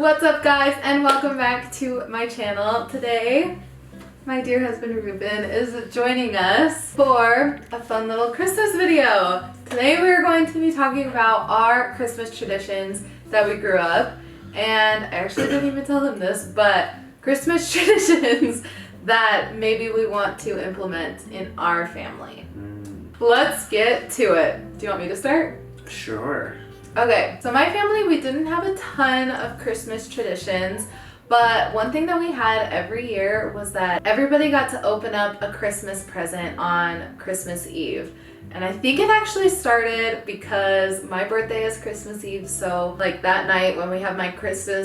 What's up, guys, and welcome back to my channel. Today, my dear husband Ruben is joining us for a fun little Christmas video. Today we're going to be talking about our Christmas traditions that we grew up, and I actually didn't even tell him this, but Christmas traditions that maybe we want to implement in our family. Let's get to it. Do you want me to start? Sure. Okay, so my family, we didn't have a ton of Christmas traditions, but one thing that we had every year was that everybody got to open up a Christmas present on Christmas Eve. And I think it actually started because my birthday is Christmas Eve, so like that night when we have my birthday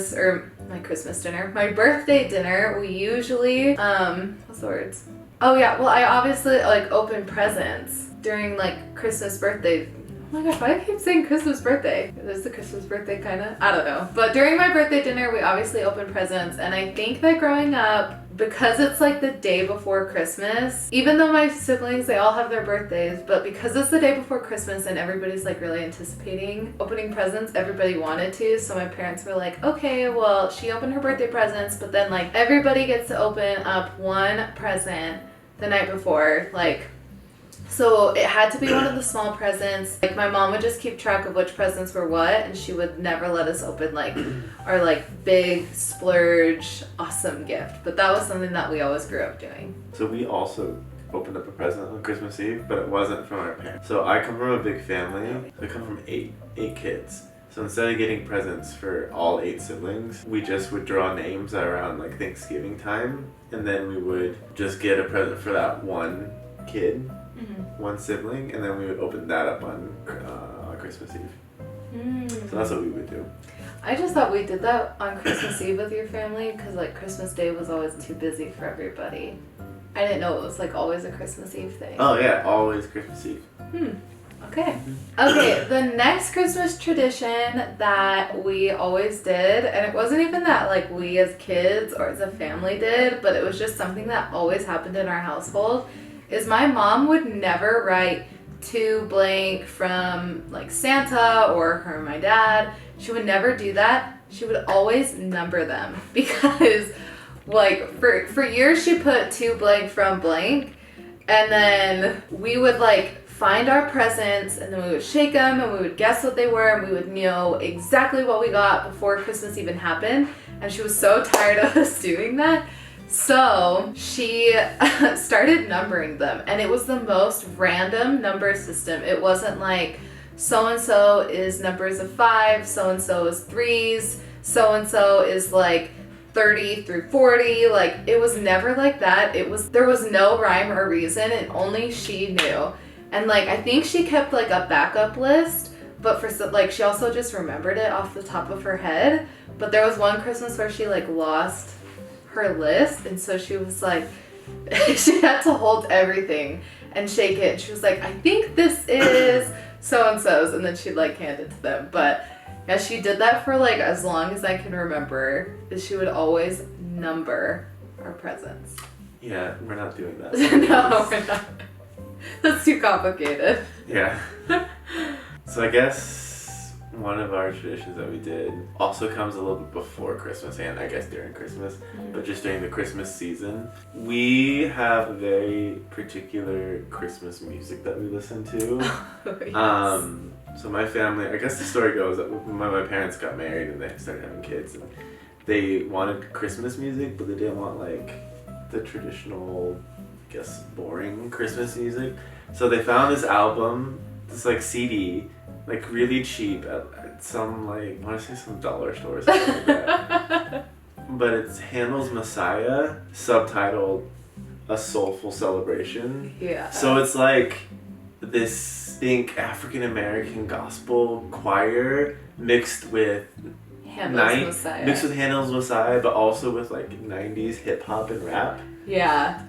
dinner, we usually, what's the words? Oh yeah, well I obviously like open presents during like Christmas birthday. Oh my gosh, why do I keep saying Christmas birthday? Is the Christmas birthday kinda? I don't know. But during my birthday dinner, we obviously open presents, and I think that growing up, because it's like the day before Christmas, even though my siblings, they all have their birthdays, but because it's the day before Christmas and everybody's like really anticipating opening presents, everybody wanted to, so my parents were like, okay, well, she opened her birthday presents, but then like everybody gets to open up one present the night before, like, so it had to be one of the small presents. Like my mom would just keep track of which presents were what, and she would never let us open like our like big splurge awesome gift. But that was something that we always grew up doing. So we also opened up a present on Christmas Eve, but it wasn't from our parents. So I come from a big family. I come from eight kids. So instead of getting presents for all 8 siblings, we just would draw names around like Thanksgiving time, and then we would just get a present for that one kid. One sibling, and then we would open that up on Christmas Eve. So that's what we would do. I just thought we did that on Christmas Eve with your family because like Christmas Day was always too busy for everybody. I didn't know it was like always a Christmas Eve thing. Oh yeah, always Christmas Eve. Okay. Okay, the next Christmas tradition that we always did, and it wasn't even that like we as kids or as a family did, but it was just something that always happened in our household, is my mom would never write to blank from like Santa or her and my dad. She would never do that. She would always number them because like for years she put to blank from blank, and then we would like find our presents and then we would shake them and we would guess what they were and we would know exactly what we got before Christmas even happened. And she was so tired of us doing that. So she started numbering them, and it was the most random number system. It wasn't like so-and-so is numbers of 5, so-and-so is 3s, so-and-so is like 30 through 40. Like it was never like that. There was no rhyme or reason, and only she knew. And like I think she kept like a backup list, but for like she also just remembered it off the top of her head. But there was one Christmas where she like lost her list, and so she was like she had to hold everything and shake it. She was like, I think this is so-and-so's, and then she'd like hand it to them. But yeah, she did that for like as long as I can remember, is she would always number our presents. Yeah, we're not doing that. No, we're not. That's too complicated. Yeah. So I guess one of our traditions that we did also comes a little bit before Christmas, and I guess during Christmas, but just during the Christmas season. We have a very particular Christmas music that we listen to. Oh, yes. So my family, I guess the story goes that when my parents got married and they started having kids, and they wanted Christmas music, but they didn't want like the traditional, I guess, boring Christmas music. So they found this album, this like CD, like really cheap at some like, I want to say some dollar store or something like that. But it's Handel's Messiah, subtitled A Soulful Celebration. Yeah. So it's like this think African American gospel choir mixed with Handel's Messiah, but also with like 90s hip hop and rap. Yeah.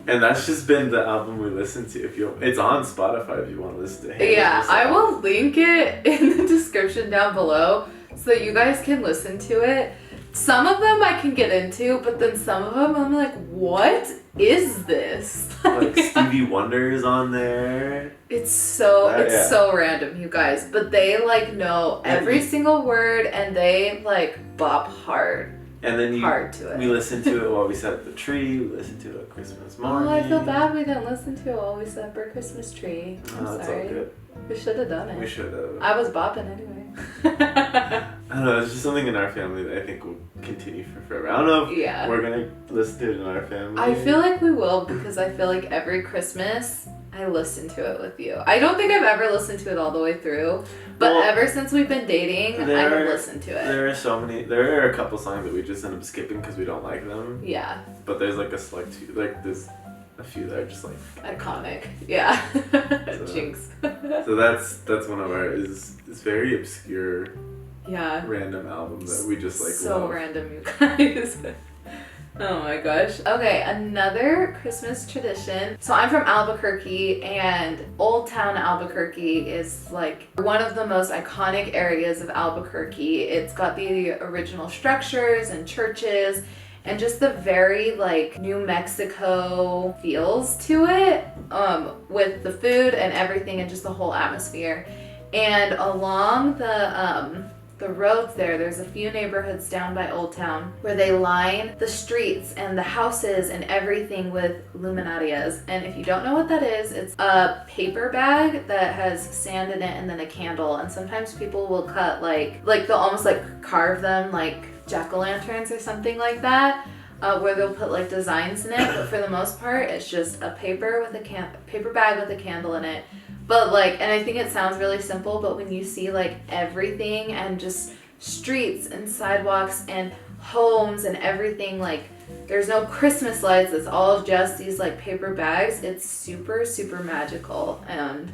And that's just been the album we listen to. It's on Spotify if you want to listen to it. Yeah, I will link it in the description down below so that you guys can listen to it. Some of them I can get into, but then some of them I'm like, what is this? Like Stevie Wonder is on there. It's so random, you guys. But they like know every single word and they like bop hard. And then hard to it. We listened to it while we sat at the tree. We listened to it Christmas morning. Oh, I feel bad we didn't listen to it while we sat for Christmas tree. I'm that's sorry. all good. We should have done it. We should have. I was bopping anyway. I don't know, it's just something in our family that I think will continue for forever. I don't know if we're gonna listen to it in our family. I feel like we will because I feel like every Christmas I listen to it with you. I don't think I've ever listened to it all the way through, but ever since we've been dating, I have listened to it. There are a couple songs that we just end up skipping because we don't like them. Yeah. But there's like a select few, like there's a few that are just like iconic. Yeah. Jinx. So that's one of our is very obscure. Yeah. Random album that we just like so love. Random, you guys. Oh my gosh. Okay, another Christmas tradition. So I'm from Albuquerque, and Old Town Albuquerque is like one of the most iconic areas of Albuquerque. It's got the original structures and churches and just the very like New Mexico feels to it, with the food and everything and just the whole atmosphere. And along the roads there's a few neighborhoods down by Old Town where they line the streets and the houses and everything with luminarias. And if you don't know what that is, it's a paper bag that has sand in it and then a candle. And sometimes people will cut like they'll almost like carve them like jack-o'-lanterns or something like that, where they'll put like designs in it. But for the most part, it's just a paper bag with a candle in it. But like, and I think it sounds really simple, but when you see like everything and just streets and sidewalks and homes and everything, like there's no Christmas lights, it's all just these like paper bags. It's super, super magical. And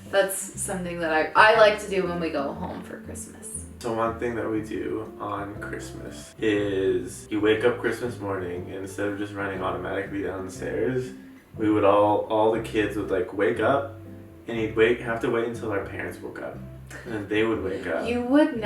that's something that I like to do when we go home for Christmas. So one thing that we do on Christmas is you wake up Christmas morning and instead of just running automatically downstairs, we would all the kids would like wake up. And you'd have to wait until our parents woke up. And then they would wake up. They wouldn't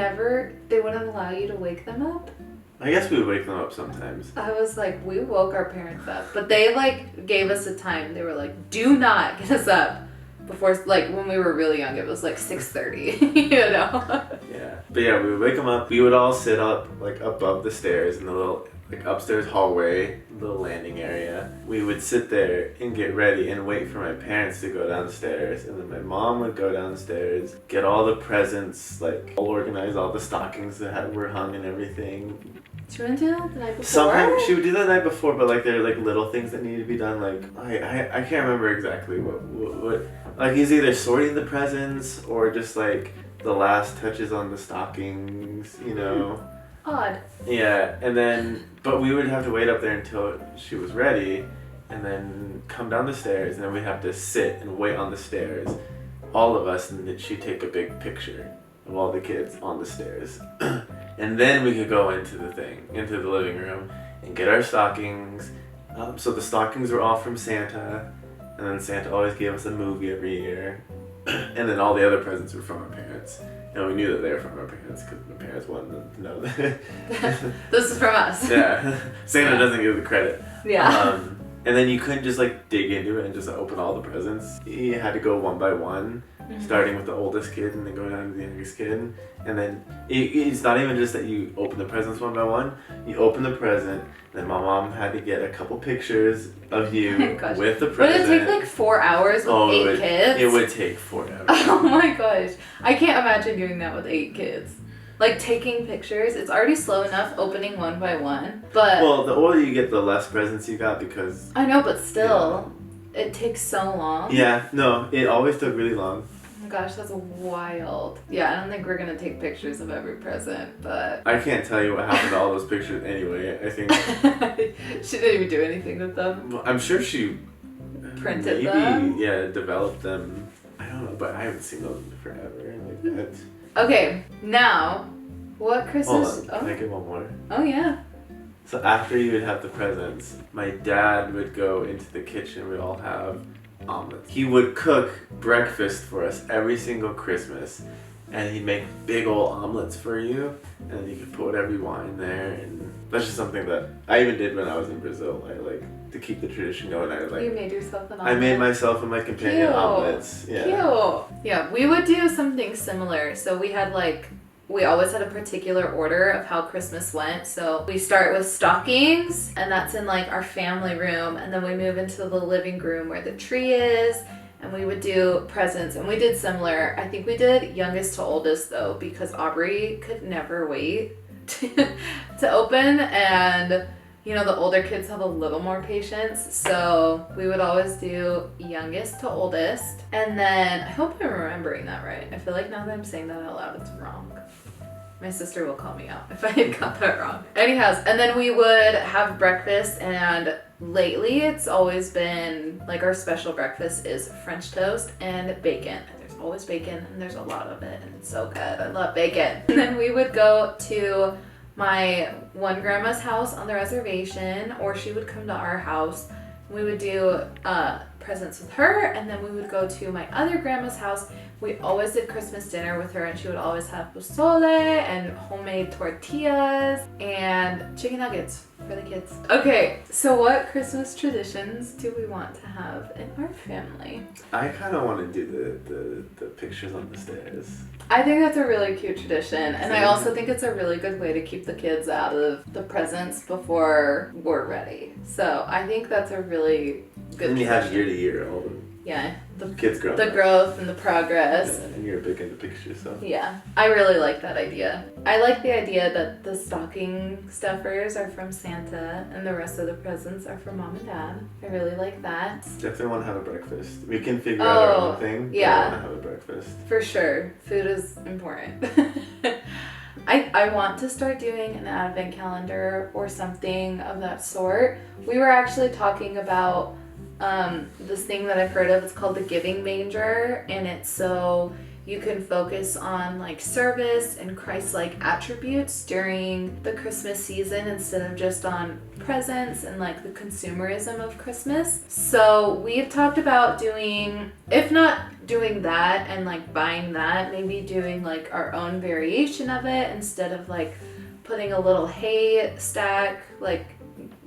allow you to wake them up? I guess we would wake them up sometimes. I was like, we woke our parents up. But they like gave us a time. They were like, do not get us up. Before, like when we were really young, it was like 6:30, you know? Yeah. But yeah, we would wake them up. We would all sit up like above the stairs in the little like upstairs hallway, little landing area. We would sit there and get ready and wait for my parents to go downstairs, and then my mom would go downstairs, get all the presents, like organize all the stockings that were hung and everything. She wouldn't do that the night before? Sometimes she would do that the night before, but like there are like little things that need to be done. Like I can't remember exactly what like he's either sorting the presents or just like the last touches on the stockings, you know. Odd. Yeah, and then, but we would have to wait up there until she was ready, and then come down the stairs, and then we'd have to sit and wait on the stairs, all of us, and then she'd take a big picture of all the kids on the stairs. And then we could go into the living room, and get our stockings. So the stockings were all from Santa, and then Santa always gave us a movie every year. And then all the other presents were from our parents. And we knew that they were from our parents because my parents wanted to know that. This is from us. Yeah. Santa doesn't give the credit. Yeah. And then you couldn't just like dig into it and just open all the presents. You had to go one by one, starting with the oldest kid and then going down to the youngest kid. And then it's not even just that you open the presents one by one. You open the present, then my mom had to get a couple pictures of you with the present. Would it take like 4 hours with 8 kids? It would take 4 hours. Oh my gosh. I can't imagine doing that with 8 kids. Like taking pictures, it's already slow enough opening one by one, but... Well, the older you get, the less presents you got because... I know, but still, it takes so long. Yeah, no, it always took really long. Oh my gosh, that's wild. Yeah, I don't think we're gonna take pictures of every present, but... I can't tell you what happened to all those pictures anyway. I think... She didn't even do anything with them. I'm sure she... Printed them? Yeah, developed them. I don't know, but I haven't seen those in forever. Like that. Okay, now, what Christmas... Hold on, can I get one more? Oh, yeah. So after you would have the presents, my dad would go into the kitchen. We'd all have omelets. He would cook breakfast for us every single Christmas. and he'd make big old omelets for you, and you could put whatever you want in there. And that's just something that I even did when I was in Brazil. I like to keep the tradition going. You made yourself an omelet? I made myself and my companion omelets. Yeah. Cute. Yeah, we would do something similar. So we had we always had a particular order of how Christmas went. So we start with stockings, and that's in like our family room, and then we move into the living room where the tree is, and we would do presents, and we did similar. I think we did youngest to oldest though, because Aubrey could never wait to open, and you know, the older kids have a little more patience, so we would always do youngest to oldest. And then, I hope I'm remembering that right. I feel like now that I'm saying that out loud, it's wrong. My sister will call me out if I got that wrong. Anyhow, and then we would have breakfast, and lately it's always been, like, our special breakfast is French toast and bacon. And there's always bacon, and there's a lot of it, and it's so good. I love bacon. And then we would go to my one grandma's house on the reservation, or she would come to our house. We would do presents with her, and then we would go to my other grandma's house. We always did Christmas dinner with her, and she would always have pozole and homemade tortillas and chicken nuggets for the kids. Okay, so what Christmas traditions do we want to have in our family? I kind of want to do the pictures on the stairs. I think that's a really cute tradition, and I also think it's a really good way to keep the kids out of the presents before we're ready. So I think that's a really good And you tradition. have year to year all the kids grow. The growth and the progress. Yeah, and you're big into pictures, so. Yeah, I really like that idea. I like the idea that the stocking stuffers are from Santa and the rest of the presents are from Mom and Dad. I really like that. Definitely want to have a breakfast. We can figure out our own thing, but yeah. I want to have a breakfast. For sure. Food is important. I want to start doing an advent calendar or something of that sort. We were actually talking about this thing that I've heard of. It's called the Giving Manger, and it's so you can focus on like service and Christ-like attributes during the Christmas season instead of just on presents and like the consumerism of Christmas. So we've talked about doing, if not doing that and like buying that, maybe doing like our own variation of it instead of like putting a little hay stack, like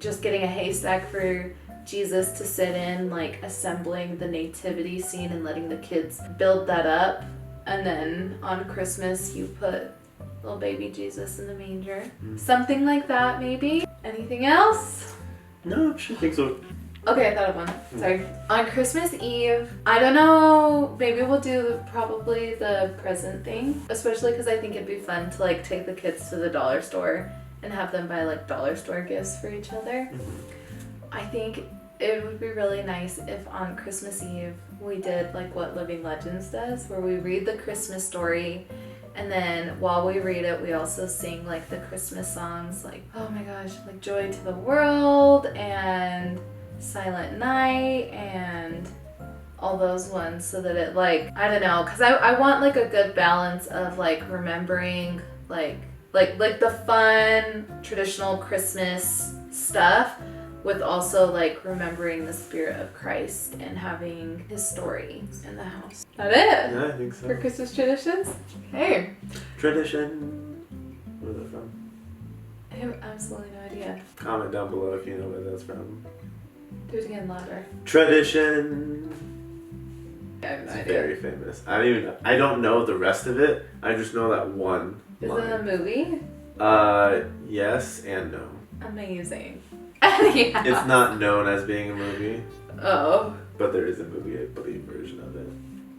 just getting a haystack for Jesus to sit in, like assembling the nativity scene and letting the kids build that up. And then on Christmas, you put little baby Jesus in the manger. Something like that, maybe. Anything else? No, she thinks so. Okay, I thought of one. Sorry. On Christmas Eve, I don't know, maybe we'll do probably the present thing. Especially because I think it'd be fun to like take the kids to the dollar store and have them buy like dollar store gifts for each other. I think it would be really nice if on Christmas Eve we did like what Living Legends does, where we read the Christmas story, and then while we read it, we also sing like the Christmas songs, like, oh my gosh, like Joy to the World and Silent Night and all those ones, so that it like, I don't know, because I want like a good balance of like remembering like the fun traditional Christmas stuff with also like remembering the spirit of Christ and having his story in the house. That it? Yeah, I think so. For Christmas traditions? Okay. Tradition. Where's that from? I have absolutely no idea. Comment down below if you know where that's from. Do it again louder. Tradition. I have no It's idea. very famous. I don't know the rest of it. I just know that one Is line. it a movie? Yes and no. Amazing. Anyhow. It's not known as being a movie, Oh. but there is a movie, I believe, version of it.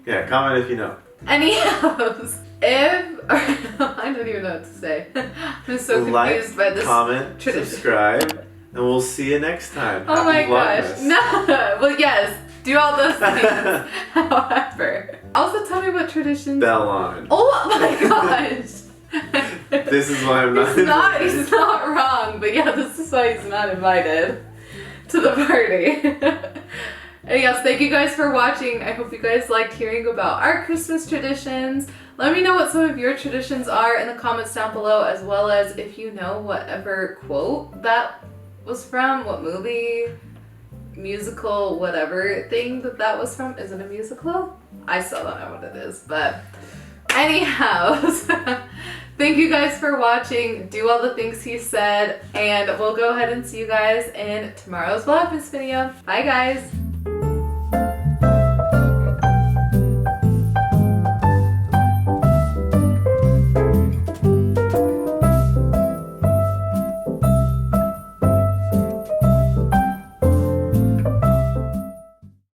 Yeah, comment if you know. Anyhow, if I don't even know what to say. I'm so confused by this comment, tradition. subscribe, and we'll see you next time. Oh my Happy gosh. Vlogmas. No. Well, yes. Do all those things. However. Also tell me what traditions. Bell on. Oh my gosh. This is why I'm not He's not wrong, but yeah, this is why he's not invited to the party. And yes, thank you guys for watching. I hope you guys liked hearing about our Christmas traditions. Let me know what some of your traditions are in the comments down below, as well as if you know whatever quote that was from, what movie, musical, whatever thing that was from. Is it a musical? I still don't know what it is, but Anyhow, thank you guys for watching. Do all the things he said, and we'll go ahead and see you guys in tomorrow's Vlogmas video. Bye guys.